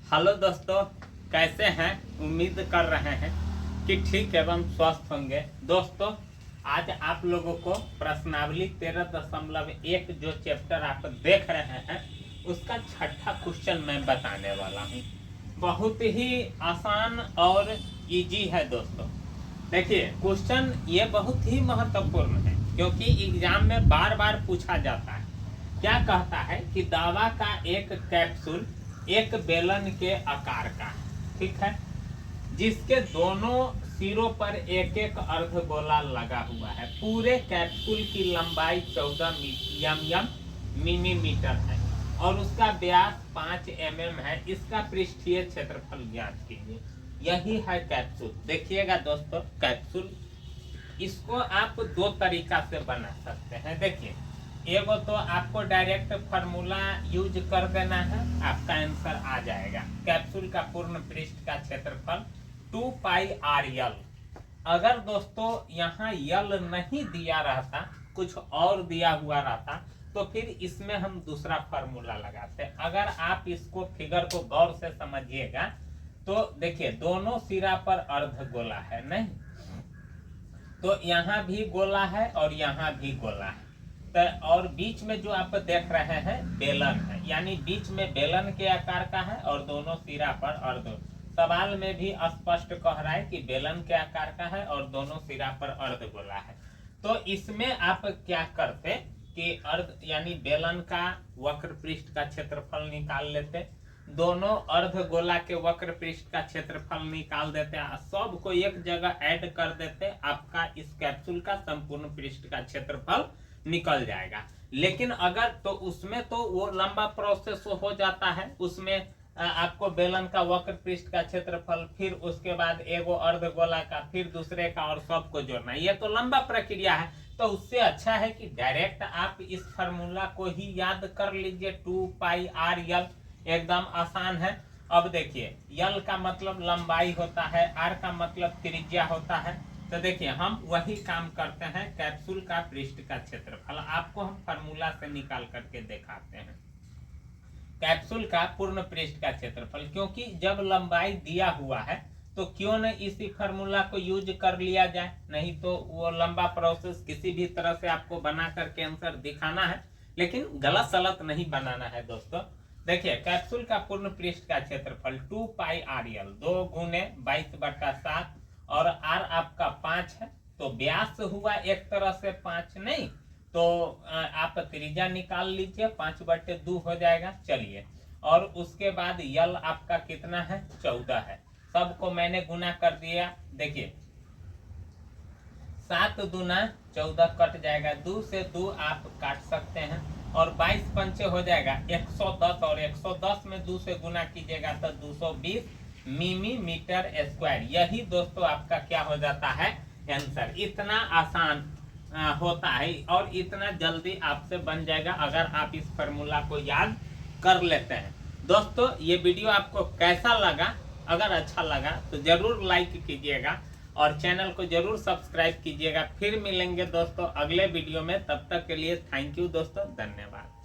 Hello दोस्तों, कैसे हैं? उम्मीद कर रहे हैं कि ठीक एवं स्वस्थ होंगे। दोस्तों, आज आप लोगों को प्रश्नावली 13.1 जो चैप्टर आप देख रहे हैं उसका छठा क्वेश्चन मैं बताने वाला हूं। बहुत ही आसान और इजी है दोस्तों। देखिए, क्वेश्चन ये बहुत ही महत्वपूर्ण है क्योंकि एग्जाम में बार बार पूछा जाता है। क्या कहता है कि दवा का एक कैप्सूल एक बेलन के आकार का है, ठीक है, जिसके दोनों सिरों पर एक एक अर्धगोला लगा हुआ है। पूरे कैप्सूल की लंबाई 14 मिलीमीटर है और उसका व्यास 5 mm है। इसका पृष्ठीय क्षेत्रफल ज्ञात कीजिए। यही है कैप्सूल। देखिएगा दोस्तों, कैप्सूल इसको आप दो तरीका से बना सकते हैं। देखिए, एगो तो आपको डायरेक्ट फार्मूला यूज कर देना है, आपका आंसर आ जाएगा। कैप्सूल का पूर्ण पृष्ठ का क्षेत्रफल 2πr_l। अगर दोस्तों यहाँ यल नहीं दिया रहता, कुछ और दिया हुआ रहता, तो फिर इसमें हम दूसरा फार्मूला लगाते। अगर आप इसको फिगर को गौर से समझिएगा तो देखिए, दोनों सिरा पर अर्ध गोला है, नहीं तो यहाँ भी गोला है और यहाँ भी गोला है। और बीच में जो आप देख रहे हैं बेलन है, यानी बीच में बेलन के आकार का है और दोनों सिरा पर अर्ध। सवाल में भी स्पष्ट कह रहा है कि बेलन के आकार का है और दोनों सिरा पर अर्ध गोला है। तो इसमें आप क्या करते कि अर्ध यानी बेलन का वक्र पृष्ठ का क्षेत्रफल निकाल लेते, दोनों अर्ध गोला के वक्र पृष्ठ का क्षेत्रफल निकाल देते, सबको एक जगह ऐड कर देते, आपका इस कैप्सूल का संपूर्ण पृष्ठ का क्षेत्रफल निकल जाएगा। लेकिन अगर तो उसमें तो वो लंबा प्रोसेस हो जाता है। उसमें आपको बेलन का वक्र पृष्ठ का क्षेत्रफल, फिर उसके बाद एगो अर्धगोला का, फिर दूसरे का, और सबको जोड़ना, ये तो लंबा प्रक्रिया है। तो उससे अच्छा है कि डायरेक्ट आप इस फार्मूला को ही याद कर लीजिए, 2πr_l। एकदम आसान है। अब देखिए, यल का मतलब लंबाई होता है, आर का मतलब त्रिज्या होता है। तो देखिए, हम वही काम करते हैं। कैप्सूल का पृष्ठ का क्षेत्रफल आपको हम फार्मूला से निकाल करके दिखाते हैं। कैप्सूल का पूर्ण पृष्ठ का क्षेत्रफल, क्योंकि जब लंबाई दिया हुआ है तो क्यों न इसी फार्मूला को यूज कर लिया जाए, नहीं तो वो लंबा प्रोसेस किसी भी तरह से आपको बना करके आंसर दिखाना है, लेकिन गलत सलत नहीं बनाना है दोस्तों। देखिए, कैप्सूल का पूर्ण पृष्ठ का क्षेत्रफल 2πr_l, 2 गुने 22/7 और आर आपका 5 है। तो व्यास हुआ एक तरह से 5, नहीं तो आप त्रिज्या निकाल लीजिए, 5/2 हो जाएगा। चलिए, और उसके बाद यल आपका कितना है? 14 है। सबको मैंने गुना कर दिया। देखिए, 7 दूना 14 कट जाएगा, 2 से 2 आप काट सकते हैं और 22 पंचे हो जाएगा 110, और 110 में 2 से गुना कीजिएगा तो 220 मिलीमीटर स्क्वायर। यही दोस्तों आपका क्या हो जाता है? आंसर। इतना आसान होता है और इतना जल्दी आपसे बन जाएगा अगर आप इस फार्मूला को याद कर लेते हैं। दोस्तों, ये वीडियो आपको कैसा लगा? अगर अच्छा लगा तो जरूर लाइक कीजिएगा और चैनल को जरूर सब्सक्राइब कीजिएगा। फिर मिलेंगे दोस्तों अगले वीडियो में, तब तक के लिए थैंक यू दोस्तों, धन्यवाद।